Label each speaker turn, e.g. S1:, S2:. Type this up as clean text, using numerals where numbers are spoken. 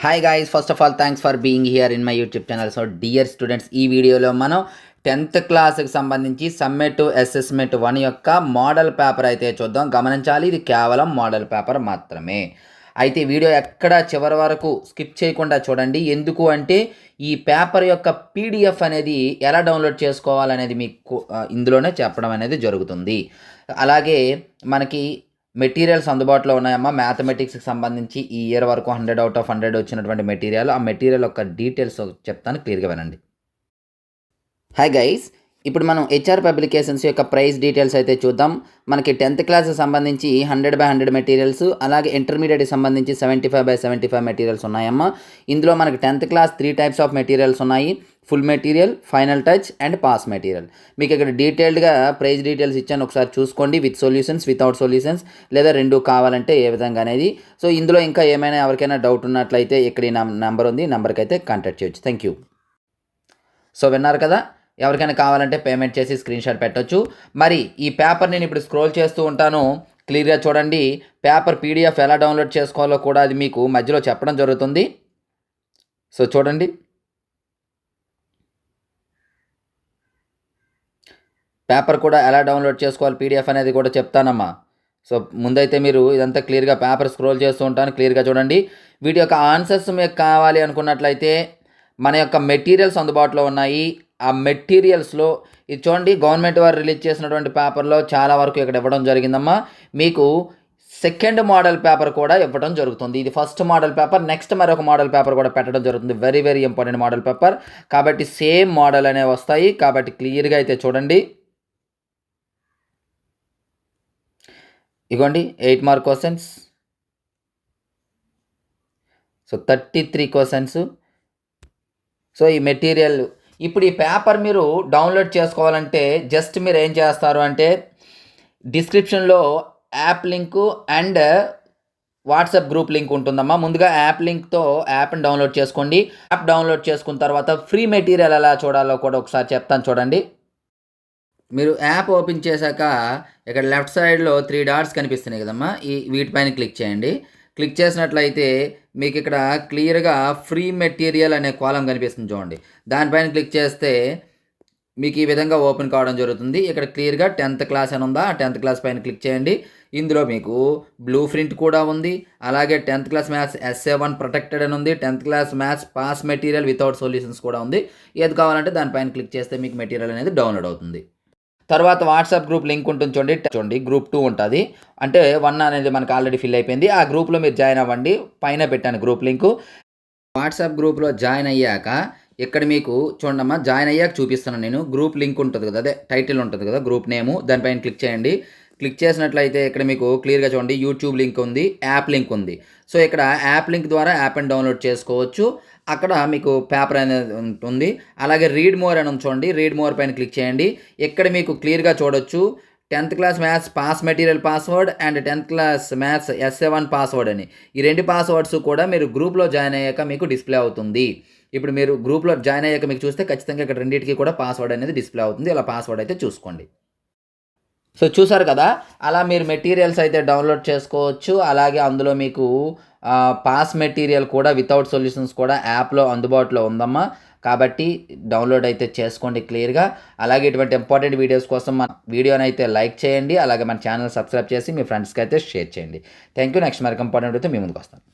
S1: Hi guys, first of all thanks for being here in my YouTube channel. So dear students, ఈ వీడియోలో మనం 10th క్లాస్కి సంబంధించి summative assessment 1 యొక్క model paper అయితే చూద్దాం. గమనించాలి, ఇది కేవలం మోడల్ పేపర్ మాత్రమే. అయితే వీడియో ఎక్కడ చివరి వరకు స్కిప్ చేయకుండా చూడండి. ఎందుకు అంటే ఈ పేపర్ యొక్క పీడిఎఫ్ అనేది ఎలా డౌన్లోడ్ చేసుకోవాలనేది మీకు ఇందులోనే చెప్పడం అనేది జరుగుతుంది. అలాగే మనకి మెటీరియల్స్ అందుబాటులో ఉన్నాయమ్మా. మ్యాథమెటిక్స్కి సంబంధించి ఈ ఇయర్ వరకు 100 out of 100 వచ్చినటువంటి మెటీరియల్, ఆ మెటీరియల్ యొక్క డీటెయిల్స్ చెప్తాను, క్లియర్గా వినండి. హాయ్ గైస్, ఇప్పుడు మనం హెచ్ఆర్ పబ్లికేషన్స్ యొక్క ప్రైస్ డీటెయిల్స్ అయితే చూద్దాం. మనకి 10th క్లాస్కి సంబంధించి 100/100 మెటీరియల్స్, అలాగే ఇంటర్మీడియట్కి సంబంధించి 75/75 మెటీరియల్స్ ఉన్నాయమ్మా. ఇందులో మనకి 10th class 3 types of materials ఉన్నాయి: full material, final touch and pass material. మీకు ఇక్కడ డీటెయిల్డ్గా ప్రైస్ డీటెయిల్స్ ఇచ్చాను, ఒకసారి చూసుకోండి. విత్ సొల్యూషన్స్, వితౌట్ సొల్యూషన్స్, లేదా రెండు కావాలంటే ఏ విధంగా అనేది. సో ఇందులో ఇంకా ఏమైనా ఎవరికైనా డౌట్ ఉన్నట్లయితే ఇక్కడ ఈ నెంబర్ ఉంది, నెంబర్కి అయితే కాంటాక్ట్ చేయొచ్చు. Thank you. సో విన్నారు కదా, ఎవరికైనా కావాలంటే పేమెంట్ చేసి స్క్రీన్ షాట్ పెట్టొచ్చు. మరి ఈ పేపర్ నేను ఇప్పుడు స్క్రోల్ చేస్తూ ఉంటాను, క్లియర్గా చూడండి. పేపర్ పీడిఎఫ్ ఎలా డౌన్లోడ్ చేసుకోవాలో కూడా అది మీకు మధ్యలో చెప్పడం జరుగుతుంది. సో చూడండి, పేపర్ కూడా ఎలా డౌన్లోడ్ చేసుకోవాలి పీడిఎఫ్ అనేది కూడా చెప్తానమ్మా. సో ముందైతే మీరు ఇదంతా క్లియర్గా పేపర్ స్క్రోల్ చేస్తూ ఉంటాను, క్లియర్గా చూడండి. వీటి యొక్క ఆన్సర్స్ మీకు కావాలి అనుకున్నట్లయితే మన యొక్క మెటీరియల్స్ అందుబాటులో ఉన్నాయి. ఆ మెటీరియల్స్లో ఇది చూడండి, గవర్నమెంట్ వారు రిలీజ్ చేసినటువంటి పేపర్లో చాలా వరకు ఇక్కడ ఇవ్వడం జరిగిందమ్మా. మీకు సెకండ్ మోడల్ పేపర్ కూడా ఇవ్వడం జరుగుతుంది. ఇది ఫస్ట్ మోడల్ పేపర్, నెక్స్ట్ మరొక మోడల్ పేపర్ కూడా పెట్టడం జరుగుతుంది. Very very important model paper కాబట్టి సేమ్ మోడల్ అనేవి వస్తాయి. కాబట్టి క్లియర్గా అయితే చూడండి. ఇగోండి 8 mark questions, so 33 questions. So ఈ మెటీరియల్ ఇప్పుడు ఈ పేపర్ మీరు డౌన్లోడ్ చేసుకోవాలంటే జస్ట్ మీరు ఏం చేస్తారు అంటే డిస్క్రిప్షన్లో app link and WhatsApp group link ఉంటుందమ్మా. ముందుగా యాప్ లింక్తో యాప్ని డౌన్లోడ్ చేసుకోండి. యాప్ డౌన్లోడ్ చేసుకున్న తర్వాత ఫ్రీ మెటీరియల్ ఎలా చూడాలో కూడా ఒకసారి చెప్తాను చూడండి. మీరు యాప్ ఓపెన్ చేశాక ఇక్కడ లెఫ్ట్ సైడ్లో 3 dots కనిపిస్తున్నాయి కదమ్మా, వీటిపైన క్లిక్ చేయండి. క్లిక్ చేసినట్లయితే మీకు ఇక్కడ క్లియర్గా ఫ్రీ మెటీరియల్ అనే కాలం కనిపిస్తుంది చూడండి. దానిపైన క్లిక్ చేస్తే మీకు ఈ విధంగా ఓపెన్ కావడం జరుగుతుంది. ఇక్కడ క్లియర్గా 10th క్లాస్ అని ఉందా, ఆ 10th క్లాస్ పైన క్లిక్ చేయండి. ఇందులో మీకు బ్లూ ప్రింట్ కూడా ఉంది, అలాగే 10th class maths SA1 protected అని ఉంది, 10th class maths pass material without solutions కూడా ఉంది. ఏది కావాలంటే దానిపైన క్లిక్ చేస్తే మీకు మెటీరియల్ అనేది డౌన్లోడ్ అవుతుంది. తర్వాత వాట్సాప్ గ్రూప్ లింక్ ఉంటుంది చూడండి, గ్రూప్ 2 ఉంటుంది. అంటే 1 అనేది మనకు ఆల్రెడీ ఫిల్ అయిపోయింది. ఆ గ్రూప్లో మీరు జాయిన్ అవ్వండి. పైన పెట్టాను గ్రూప్ లింకు. వాట్సాప్ గ్రూప్లో జాయిన్ అయ్యాక ఇక్కడ మీకు చూడమ్మా, జాయిన్ అయ్యాక చూపిస్తున్నాను నేను. గ్రూప్ లింక్ ఉంటుంది కదా, అదే టైటిల్ ఉంటుంది కదా, గ్రూప్ నేము, దానిపైన క్లిక్ చేయండి. క్లిక్ చేసినట్లయితే ఇక్కడ మీకు క్లియర్గా చూడండి యూట్యూబ్ లింక్ ఉంది, యాప్ లింక్ ఉంది. సో ఇక్కడ యాప్ లింక్ ద్వారా యాప్ని డౌన్లోడ్ చేసుకోవచ్చు. అక్కడ మీకు పేపర్ అనేది ఉంటుంది. అలాగే రీడ్ మోర్ అని చూడండి, రీడ్ మోర్ పైన క్లిక్ చేయండి. ఇక్కడ మీకు క్లియర్గా చూడొచ్చు 10th class maths pass material password and 10th class maths SA1 password అని. ఈ 2 పాస్వర్డ్స్ కూడా మీరు గ్రూప్లో జాయిన్ అయ్యాక మీకు డిస్ప్లే అవుతుంది. ఇప్పుడు మీరు గ్రూప్లో జాయిన్ అయ్యాక మీకు చూస్తే ఖచ్చితంగా ఇక్కడ రెండింటికి కూడా పాస్వర్డ్ అనేది డిస్ప్లే అవుతుంది. అలా పాస్వర్డ్ అయితే చూసుకోండి. సో చూసారు కదా, అలా మీరు మెటీరియల్స్ అయితే డౌన్లోడ్ చేసుకోవచ్చు. అలాగే అందులో మీకు పాస్ మెటీరియల్ కూడా వితౌట్ సొల్యూషన్స్ కూడా యాప్లో అందుబాటులో ఉందమ్మా. కాబట్టి డౌన్లోడ్ అయితే చేసుకోండి క్లియర్గా. అలాగే ఇటువంటి ఇంపార్టెంట్ వీడియోస్ కోసం మన వీడియోని అయితే లైక్ చేయండి. అలాగే మన ఛానల్ సబ్స్క్రైబ్ చేసి మీ ఫ్రెండ్స్కి అయితే షేర్ చేయండి. Thank you. నెక్స్ట్ మరొక ఇంపార్టెంట్ అయితే మీ ముందుకు వస్తాను.